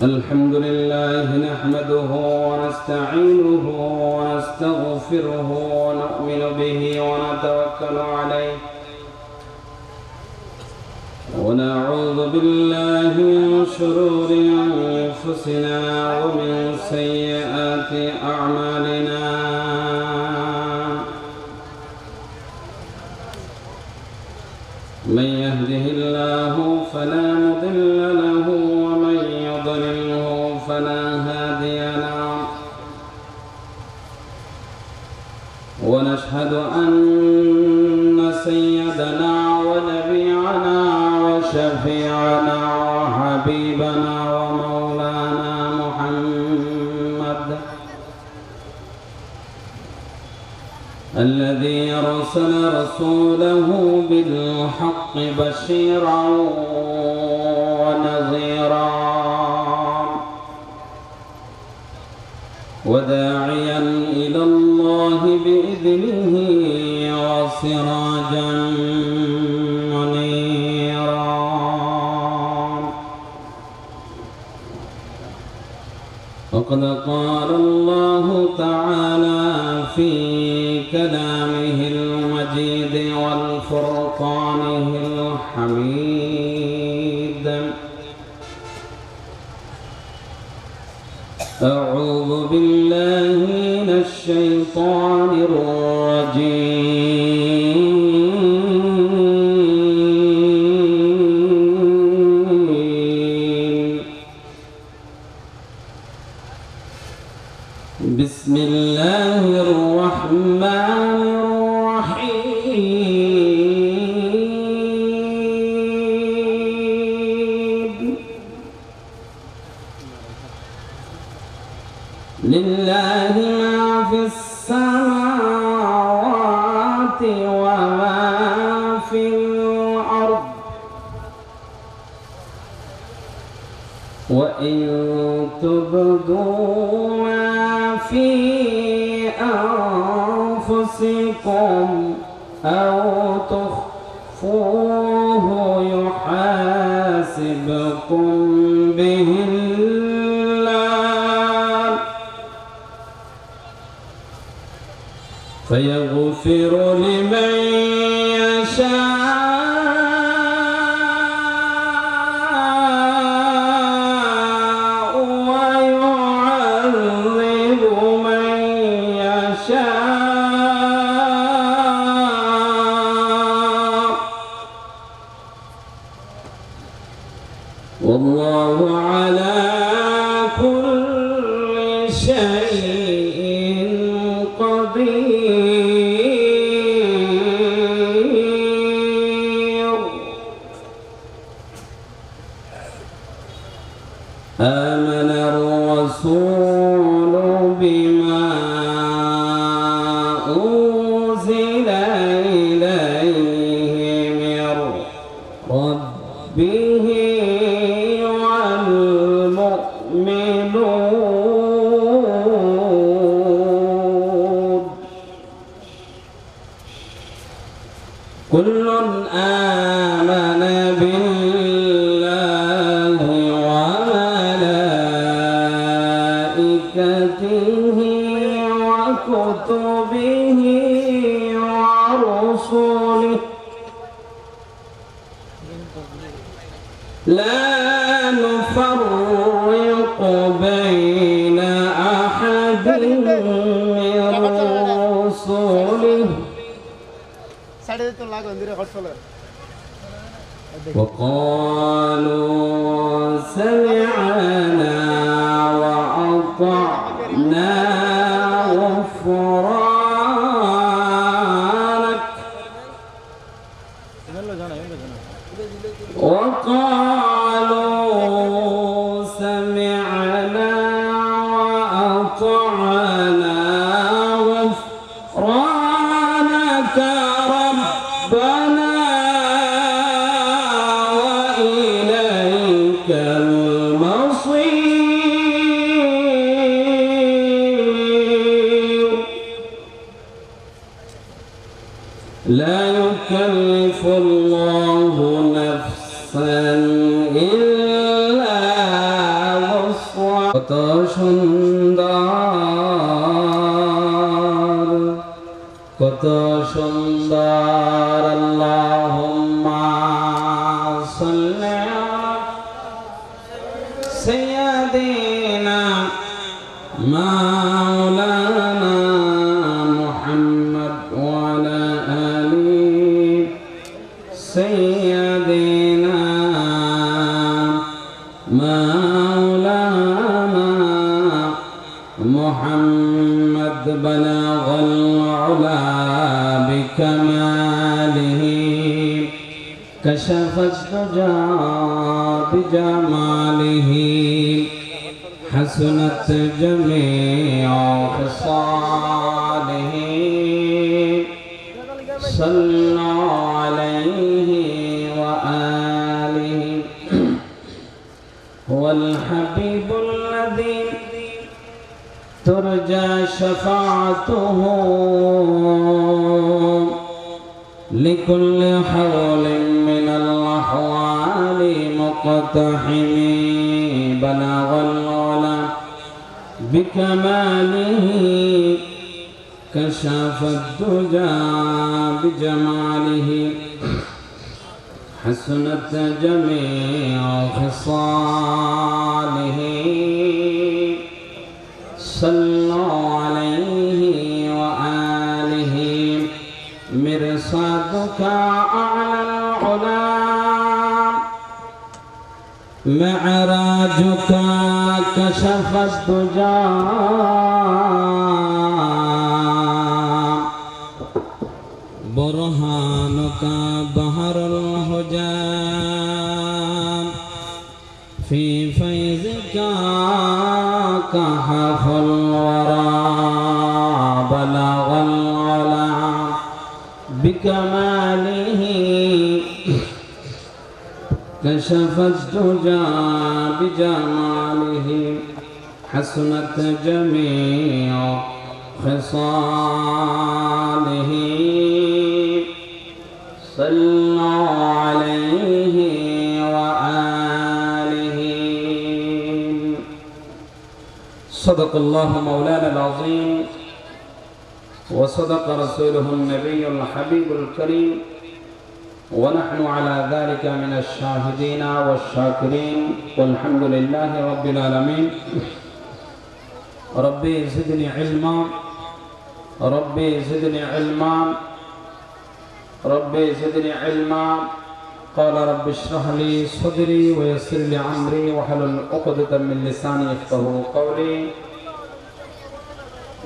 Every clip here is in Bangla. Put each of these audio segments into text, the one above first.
الحمد لله نحمده ونستعينه ونستغفره ونؤمن به ونتوكل عليه ونعوذ بالله من شرور أنفسنا ومن سيئات أعمالنا من يهده الله فلا مضل له ومن يضلله فلا هادي له ونشهد أن سيدنا ونبينا وشفيعنا وحبيبنا ومولانا محمد الذي أرسل رسوله بالحق بشيرا ونذيرا وداعيا إلى الله بإذنه وسراجا منيرا وقد قال الله تعالى في كلامه المجيد والفرقانه الحميد أعوذ بالله من الشيطان الرجيم بسم الله الرحمن الرحيم لله ما في السماوات وما في الأرض وإن تبدوا ما في أنفسكم أو تخفوه يحاسبكم به الله فيغفر لمن يشاء ويعذب من يشاء والله على كل شيء قدير آمن الرسول بما أنزل إليه من ربه والمؤمنون كل آمن بالله وملائكته وكتبه ورسله لا نفرق بين أحد من رسله وقالوا سمعنا وأطعنا غفرانك وقالوا سمعنا وأطعنا غفرانك ربنا وإليك কত সুন্দর, কত সুন্দর। আল্লাহুম্মা সাল্লি আলা সাইয়্যিদিনা মাওলানা মুহাম্মদ ওয়া আলা আলি সাইয়্যিদিনা মাওলানা মুহাম্মদ বালাগাল উলা বিকামালিহি কাশাফাত দুজা বিজামালিহি حسنت جميع خصاله صلوا عليه وآله هو الحبيب الذي ترجى شفاعته لكل حول من الأحوال مقتحم بلغ العلا بكماله كشف الدجى بجماله حسنت جميع خصاله صلوا عليه وآله مرصادك أعلى العلا معراجك كشف الدجى برهانك بحر الهجى في فيضك كهف الورى بلغ العلا بكماله كشف الدجى بجماله حسنت جميع خصاله صلوا عليه وآله صدق الله مولانا العظيم وصدق رسوله النبي الحبيب الكريم ونحن على ذلك من الشاهدين والشاكرين والحمد لله رب العالمين ربي زدني علما ربي زدني علما ربي زدني علما قال رب اشرح لي صدري ويسر لي امري واحلل عقدة من لساني يفقهوا قولي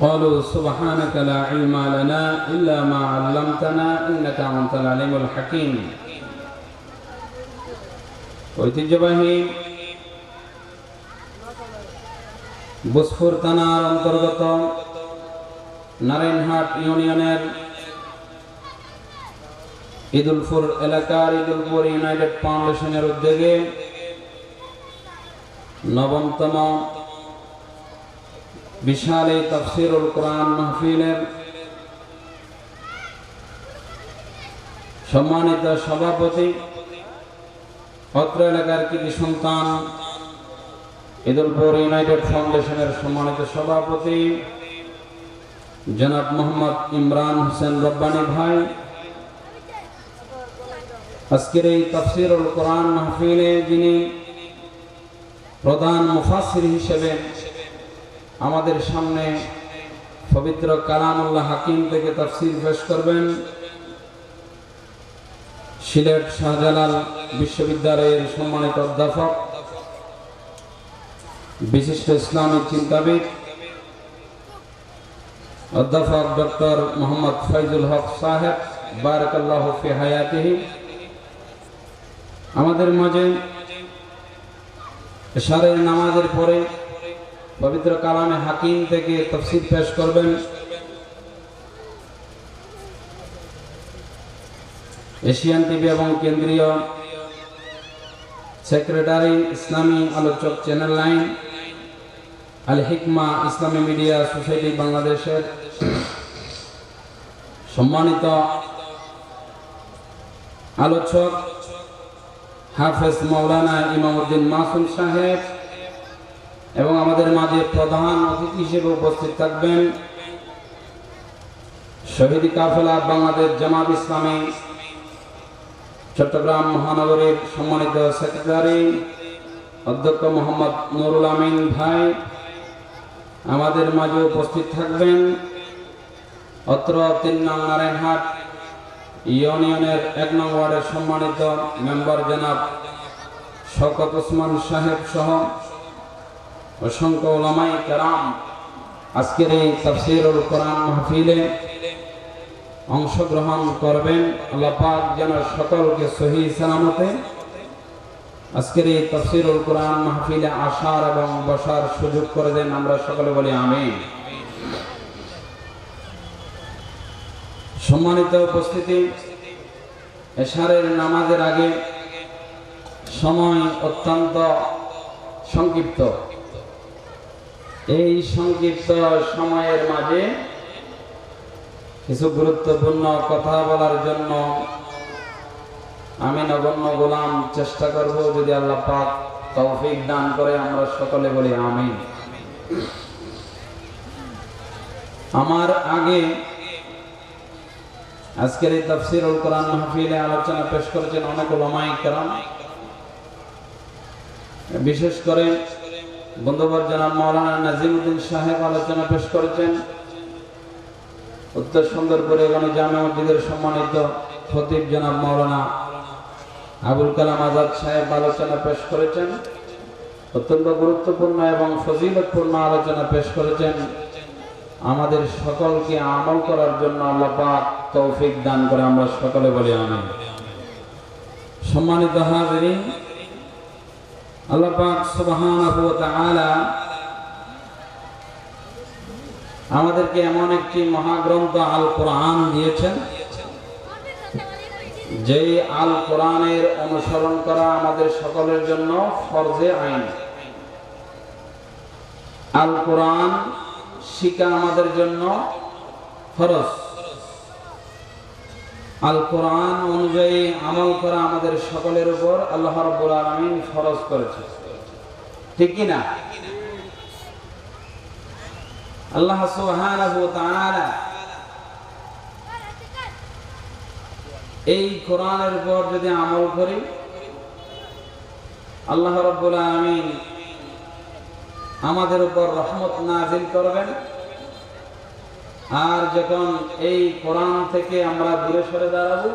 قالوا سبحانك لا علم لنا إلا ما علمتنا إنك أنت العليم الحكيم ঐতিহ্যবাহী বুসফুর থানার অন্তর্গত নারায়ণহাট ইউনিয়নের ঈদুলপুর এলাকার ঈদুলপুর ইউনাইটেড ফাউন্ডেশনের উদ্যোগে নবমতম বিশাল এই তাফসীরুল কোরআন মাহফিলের সম্মানিত সভাপতি, অত্র এলাকার কৃতি সন্তান ঈদুলপুর ইউনাইটেড ফাউন্ডেশনের সম্মানিত সভাপতি জনাব মোহাম্মদ ইমরান হোসেন রব্বানী ভাই, আজকের এই তাফসীরুল কোরআন মাহফিলে যিনি প্রধান মুফাসসির হিসেবে আমাদের সামনে পবিত্র কালামুল্লাহ হাকিম থেকে তাফসীর পেশ করবেন সিলেট শাহজালাল বিশ্ববিদ্যালয়ের সম্মানিত অধ্যাপক, বিশিষ্ট ইসলামী চিন্তাবিদ অধ্যাপক ডক্টর মোহাম্মদ ফয়জুল হক সাহেব বারাকাল্লাহু ফি হায়াতিহি আমাদের মাঝে ইশারের নামাজের পরে পবিত্র কালামে হাকিম থেকে তাফসীর পেশ করবেন এশিয়ান টিভি এবং কেন্দ্রীয় সেক্রেটারি ইসলামী আলোচক চ্যানেল 9 আল হিকমা ইসলামী মিডিয়া সোসাইটি বাংলাদেশের সম্মানিত আলোচক হাফেজ মাওলানা ইমামউদ্দিন মাসুম সাহেব, এবং আমাদের মাঝে প্রধান অতিথি হিসেবে উপস্থিত থাকবেন শহীদ কাফেলা বাংলাদেশ জামাত ইসলামী চট্টগ্রাম মহানগরীর সম্মানিত সেক্রেটারি অধ্যক্ষ মোহাম্মদ নুরুল আমিন ভাই। আমাদের মাঝে উপস্থিত থাকবেন অত্র ৩ নং নারায়ণহাট ইউনিয়নের ১ নং ওয়ার্ডের সম্মানিত মেম্বার জনাব শওকত ওসমান সাহেব সহ অসংখ্য উলামায়ে কেরাম আজকের এই তাফসীরুল কোরআন মাহফিলে অংশগ্রহণ করবেন। আল্লাহ পাক যেন সকলকে সহি সালামতে আজকের এই তাফসীরুল কোরআন মাহফিলে আসার এবং বসার সুযোগ করে দেন। আমরা সকলে বলি আমিন। সম্মানিত উপস্থিতি, এশারের নামাজের আগে সময় অত্যন্ত সংক্ষিপ্ত। এই সংক্ষিপ্ত সময়ের মাঝে কিছু গুরুত্বপূর্ণ কথা বলার জন্য আমি নগণ্য গোলাম চেষ্টা করব, যদি আল্লাহ পাক তৌফিক দান করে। আমরা সকলে বলি আমিন। আমার আগে আজকের এই তাফসীরুল কোরআন মাহফিলে আলোচনা পেশ করেছেন অনেক উলামায়ে কেরাম। বিশেষ করে বন্ধুবর জনাব মাওলানা নাজিমউদ্দিন সাহেব আলোচনা পেশ করেছেন। উত্তর সুন্দরপুরে জামে মসজিদের সম্মানিত খতিব জনাব মাওলানা আবুল কালাম আজাদ সাহেব আলোচনা পেশ করেছেন। অত্যন্ত গুরুত্বপূর্ণ এবং ফজিলতপূর্ণ আলোচনা পেশ করেছেন। আমাদের সকলকে আমল করার জন্য আল্লাহ পাক তৌফিক দান করে। আমরা সকলে বলি আমিন। সম্মানিত হাজিরিন, আল্লাহ পাক সুবহানাহু ওয়া তাআলা আমাদেরকে এমন একটি মহাগ্রন্থ আল কোরআন দিয়েছেন, যেই আল কোরআনের অনুসরণ করা আমাদের সকলের জন্য ফরজে আইন। আল কোরআন শিখা আমাদের জন্য ফরজ। আল কোরআন অনুযায়ী আমল করা আমাদের সকলের উপর আল্লাহ রাব্বুল আলামিন ফরজ করেছে, ঠিক কি না? আল্লাহ সুবহানাহু ওয়া তাআলা এই কোরআনের উপর যদি আমল করি, আল্লাহ রাব্বুল আলামিন আমাদের উপর রহমত নাযিল করবেন। আর যখন এই কোরআন থেকে আমরা দূরে সরে দাঁড়াবো,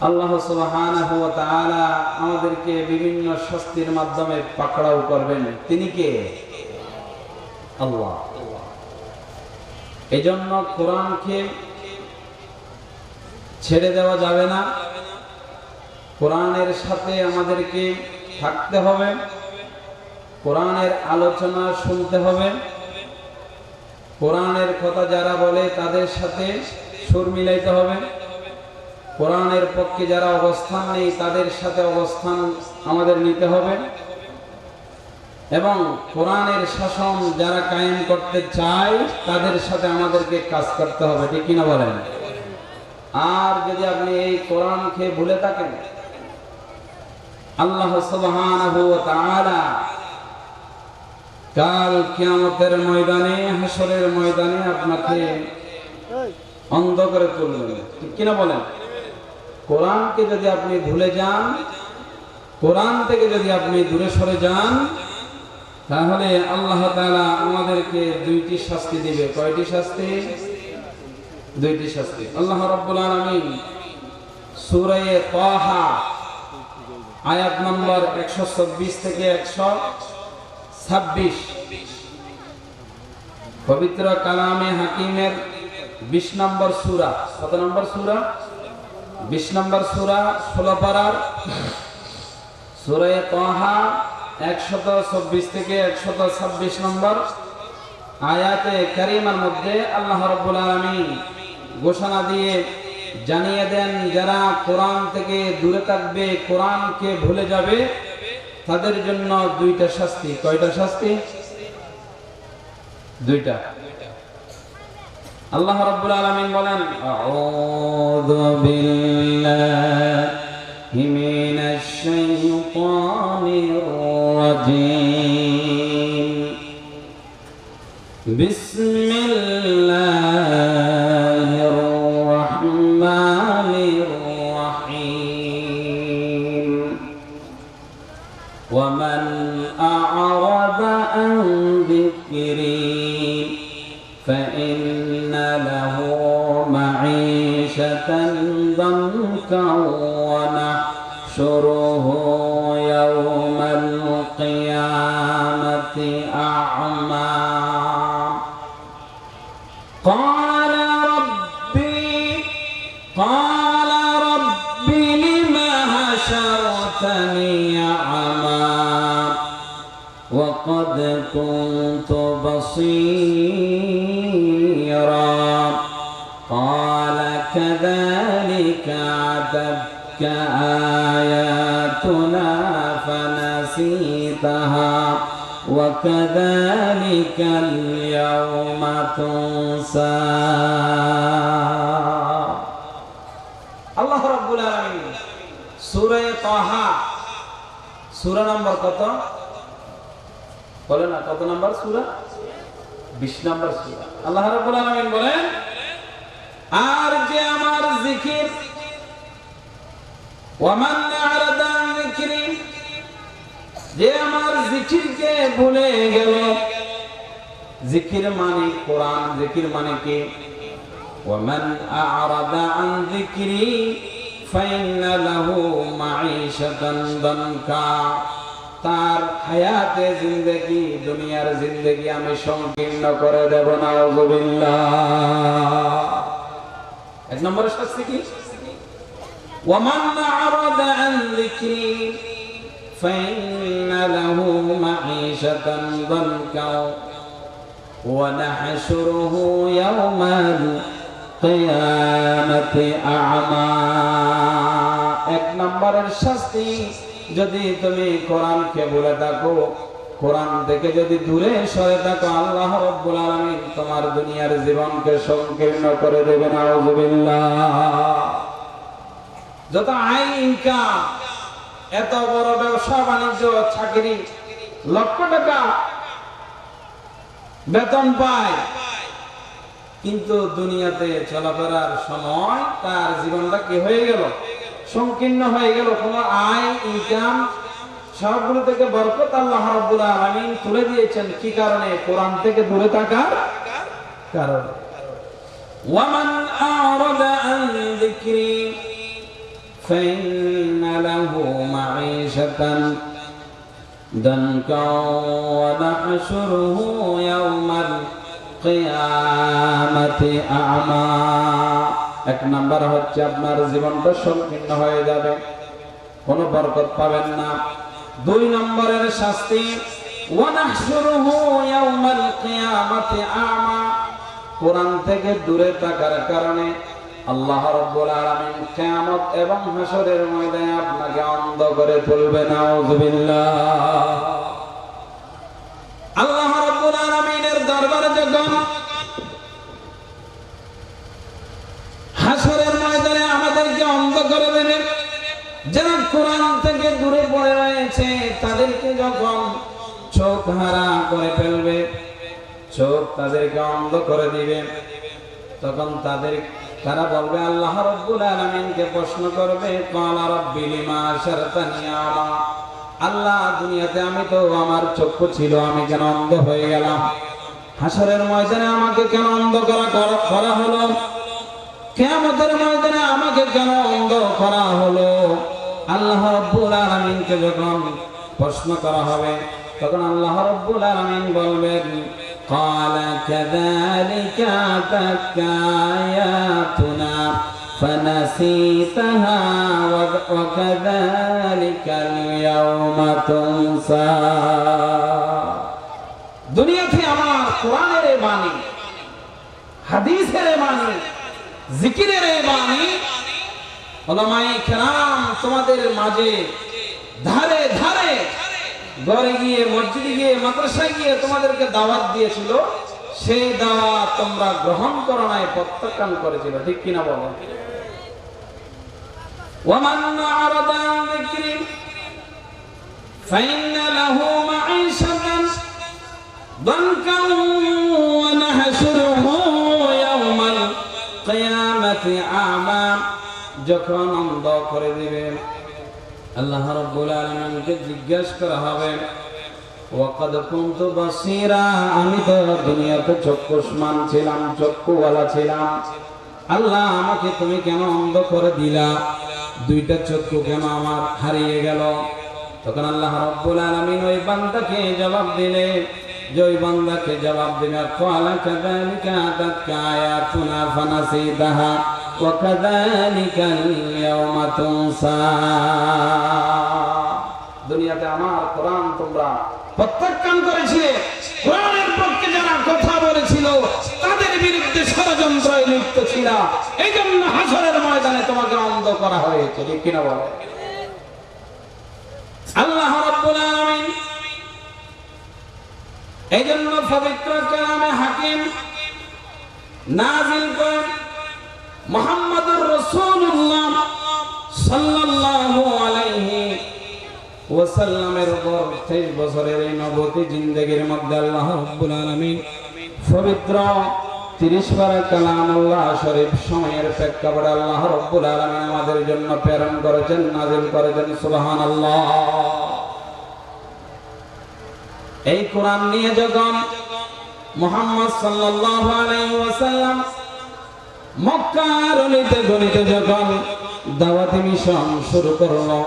আল্লাহ সুবহানাহু ওয়া তাআলা আমাদেরকে বিভিন্ন শাস্তির মাধ্যমে পাকড়াও করবেন। তিনি কে? আল্লাহ। এজন্য কোরআনকে ছেড়ে দেওয়া যাবে না। কোরআনের সাথে আমাদেরকে থাকতে হবে, কোরআনের আলোচনা শুনতে হবে, কোরআনের কথা যারা বলে তাদের সাথে সুর মিলাইতে হবে, কোরআনের পক্ষে যারা অবস্থান নেই তাদের সাথে অবস্থান আমাদের নিতে হবে, এবং কোরআনের শাসন যারা কায়েম করতে চায় তাদের সাথে আমাদেরকে কাজ করতে হবে, ঠিক কিনা বলেন? আর যদি আপনি এই কোরআনকে ভুলে থাকেন, আল্লাহ সুবহানাহু ওয়া তাআলা কাল কিয়ামতের ময়দানে, হাসরের ময়দানে আপনাকে অন্ধ করে তুলবেন, ঠিক কিনা বলেন? কোরআনকে যদি আপনি ভুলে যান, কোরআন থেকে যদি আপনি দূরে সরে যান, তাহলে আল্লাহ তাআলা আমাদেরকে দুইটি শাস্তি দিবে। কয়টি শাস্তি? দুইটি শাস্তি। আল্লাহ রাব্বুল আলামিন সূরা তাহা আয়াত নম্বর 124 থেকে 126 পবিত্র কালামে হাকিমের 20 নম্বর সূরা। কত নম্বর সূরা? 20 নম্বর সূরা, 16 পারার সূরা তাহা 124 থেকে 126 নম্বর আয়াতে কারিমার মধ্যে আল্লাহ রাব্বুল আলামিন ঘোষণা দিয়ে জানিয়ে দেন, যারা কোরআন থেকে দূরে থাকবে, কোরআনকে ভুলে যাবে, তাদের জন্য দুইটা শাস্তি। কয়টা শাস্তি? দুইটা। আল্লাহ রাব্বুল আলামিন বলেন, আউযু বিল্লাহি মিনাশ শাইতানির الشيطان الرجيم بسم الله الرحمن الرحيم ومن أعرض عن ذكري فإن له معيشة ضنكا ونحشره يوم القيامة أعمى قال ربي لم حشرتني أعمى وقد كنت بصيرا قال كذلك أتتك آياتنا فنسيتها وكذلك اليوم تنسى আল্লাহ রাব্বুল আলামিন সূরা তাহা সূরা নম্বর কত বলেন না কত নম্বর সূরা 20 নম্বর সূরা আল্লাহ রাব্বুল আলামিন বলেন আর যে আমার জিকির ওয়ামান আরাদা আন যিকরি যে আমার জিকিরকে ভুলে গেল জিকির মানে কোরআন জিকির মানে কি ওয়ামান আরাদা আন যিকরি ফাইন্না লাহু মাঈশাতান দানকা তার হায়াতে জিন্দেগি দুনিয়ার জিন্দেগি আমি সংকীর্ণ করে দেব নাউযুবিল্লাহ এক নম্বরের শাস্তি কি ওয়ামান আরাদা আন যিকরি ফাইন্না লাহু মাঈশাতান দানকা ওয়া নাহশুরুহু ইয়াওমাল কিয়ামাতি আ'মা এক নম্বরের শাস্তি যদি তুমি কোরআনকে ভুলে থাকো কোরআন থেকে যদি দূরে সরে থাকো আল্লাহ রাব্বুল আলামিন তোমার দুনিয়ার জীবনকে সংকীর্ণ করে দেবেন নাউযুবিল্লাহ যত আয় ইনকাম এত বড় ব্যবসা বাণিজ্য চাকরি লক্ষ টাকা বেতন পায় কিন্তু দুনিয়াতে চলাফেরার সময় তার জীবনটা কি হয়ে গেল সংকীর্ণ হয়ে গেল কোনো আয় ইনকাম সবগুলো থেকে বরকত আল্লাহ রাব্বুল আলামিন তুলে দিয়েছেন কি কারণে কোরআন থেকে দূরে থাকার কারণে ওয়ামান আরাদা আন যিকরি ফাইন্না লাহু মাঈশাতান দানকা ওয়া নাহশুরুহু ইয়াওমাল কিয়ামাতি আ'মা এক নাম্বার হচ্ছে আপনার জীবনটা সংকীর্ণ হয়ে যাবে কোনো বরকত পাবেন না দুই নম্বরের শাস্তি ওয়া নাহশুরুহু ইয়াওমাল কিয়ামাতি আ'মা কোরআন থেকে দূরে থাকার কারণে আল্লাহ রাব্বুল আলামিন কিয়ামত এবং হাসরের ময়দানে আপনাকে অন্ধ করে তুলবে নাউযুবিল্লাহ আল্লাহ রাব্বুল আলামিনের দরবারে যখন হাসরের ময়দানে আমাদেরকে অন্ধ করে দেবে যারা কোরআন থেকে দূরে পড়ে রয়েছে তাদেরকে যখন চোখ হারা করে ফেলবে চোখ তাদেরকে অন্ধ করে দিবে তখন তারা বলবে আল্লাহ রাব্বুল আলামিনকে প্রশ্ন করবে ক্বালা রাব্বি লিমা আশারতানি আমা আল্লাহ দুনিয়াতে আমি তো আমার চক্ষু ছিল আমি কেন অন্ধ হয়ে গেলাম হাসরের ময়দানে আমাকে কেন অন্ধ করা হলো কিয়ামতের ময়দানে আমাকে কেন অন্ধ করা হলো আল্লাহ রাব্বুল আলামিনকে যখন প্রশ্ন করা হবে তখন আল্লাহ রাব্বুল আলামিন বলবেন قال كذلك أتتك آياتنا فنسيتها وكذلك اليوم تنسى দুনিয়াতে আমার কোরআনের এই বাণী হাদিসের এই বাণী জিকিরের এই বাণী উলামায়ে কেরাম তোমাদের মাঝে ধারে ধারে ঘরে গিয়ে মসজিদে গিয়ে মাদ্রাসায় গিয়ে তোমাদেরকে দাওয়াত দিয়েছিল সেই দাওয়াত তোমরা গ্রহণ করো নাই প্রত্যাখ্যান করেছিল ঠিক কিনা বলো ওয়ামান আরাদা আন যিকরি ফাইন্না লাহু মাঈশাতান দানকা ওয়া নাহশুরুহু ইয়াওমাল কিয়ামাতি আ'মা। যখন অন্ধ করে দিবেন আল্লাহ রাব্বুল আলামিনকে জিজ্ঞাসা করা হবে ওয়াকাদ কুনতু বাসীরা, আমি তো দুনিয়াতে চক্ষুষ্মান ছিলাম, চক্ষুওয়ালা ছিলাম, আল্লাহ আমাকে তুমি কেন অন্ধ করে দিলা, দুইটা চক্ষু কেন আমার হারিয়ে গেল? তখন আল্লাহ রাব্বুল আলামিন ওই বান্দাকে জবাব দিলে, যে ওই বান্দাকে জবাব দিবে ক্বালা কাযালিকা আতাতকা আয়াতুনা ফানাসিতাহা ওয়া কাযালিকাল ইয়াওমা তুনসা। দুনিয়াতে আমার কোরআন তোমরা প্রত্যাখ্যান করেছিলে, কোরআনের পক্ষে যারা কথা বলেছিল তাদের বিরুদ্ধে ষড়যন্ত্রে লিপ্ত ছিল, এই জন্য হাসরের ময়দানে তোমাকে অন্ধ করা হয়েছে। ঠিক কিনা বলো? আল্লাহ রাব্বুল আলামিন এই জন্য পবিত্র কালামে হাকিম নাযিল করেন মুহাম্মদুর রাসূলুল্লাহ সাল্লাল্লাহু আলাইহি ওয়াসাল্লামের উপর 23 বছরের এই নবতী জিন্দেগীর মধ্যে আল্লাহ রাব্বুল আলামিন পবিত্র 30 পারা কালামুল্লাহ শরীফ সময়ের প্রেক্ষাপটে আল্লাহ রাব্বুল আলামিন আমাদের জন্য প্রেরণ করেছেন, নাযিল করেছেন। সুবহানাল্লাহ। এই কোরআন নিয়ে যখন মুহাম্মদ সাল্লাল্লাহু আলাইহি ওয়াসাল্লাম মক্কার অলিতে গলিতে যখন দাওয়াতি মিশন শুরু করলো,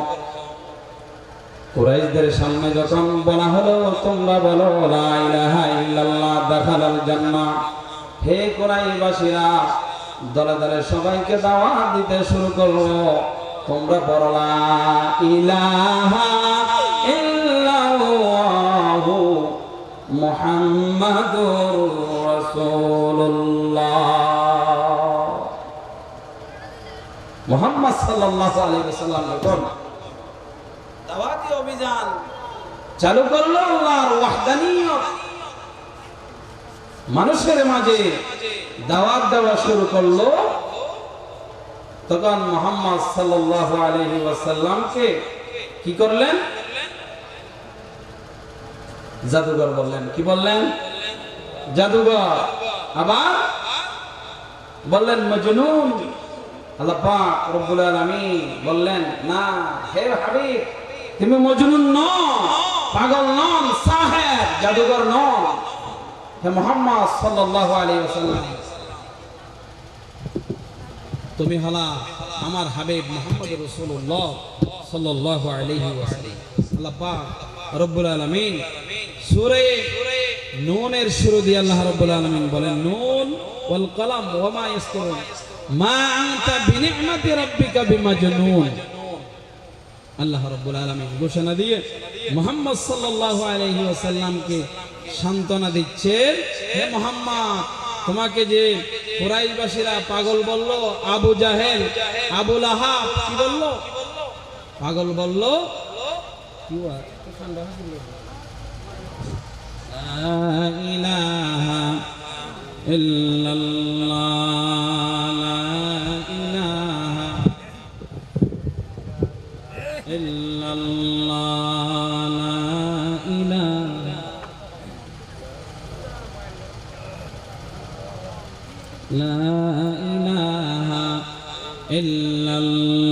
কুরাইশদের সামনে যখন বলা হলো তোমরা বলো লা ইলাহা ইল্লাল্লাহ দাখালাল জান্নাহ, হে কুরাইশবাসীরা দলে দলে সবাইকে দাওয়াত দিতে শুরু করলো, তোমরা বলো লা ইলাহা ইল্লাল্লাহু মুহাম্মাদুর রাসূলুল্লাহ। মুহাম্মদ সাল্লাল্লাহু আলাইহি ওয়াসাল্লাম যখন দাওয়াতি অভিযান চালু করলো, আল্লাহর ওয়াহদানিয়ত মানুষের মাঝে দাওয়াত দেওয়া শুরু করলো, তখন মুহাম্মদ সাল্লাল্লাহু আলাইহি ওয়াসাল্লামকে কি করলেন? জাদুঘর বললেন। কি বললেন? জাদুঘর। আবার বললেন মজনুন। আল্লাহ পাক রব্বুল আলামিন বললেন না, হে হাবিব তুমি মজনুন নও, পাগল নন, সাহেব জাদুঘর নন, হে মুহাম্মদ সাল্লাল্লাহু আলাইহি ওয়াসাল্লাম তুমি হলা আমার হাবিব মুহাম্মদ রাসূলুল্লাহ সাল্লাল্লাহু আলাইহি ওয়াসাল্লাম। আল্লাহ পাক রব্বুল আলামিন সূরা নূনের শুরু দিয়ে আল্লাহ রব্বুল আলামিন বলেন নূন ওয়াল কলম ওয়া মা ইয়াসতুরুন মা আনতা বিনি'মাতি রাব্বিকা বিমাজনুন। আল্লাহ রাব্বুল আলামিন ঘোষণা দিয়ে মুহাম্মদ সাল্লাল্লাহু আলাইহি ওয়াসাল্লামকে সান্ত্বনা দিচ্ছেন, হে মুহাম্মদ তোমাকে যে কুরাইশবাসীরা পাগল বলল, আবু জাহেল আবু লাহাব কি বলল? পাগল বলল। কি লা ইলাহা ইল্লাল্লাহ, লা ইলাহা ইল্লাল্লাহ, লা ইলাহা, লা ইলাহা ইল্লাল্লাহ।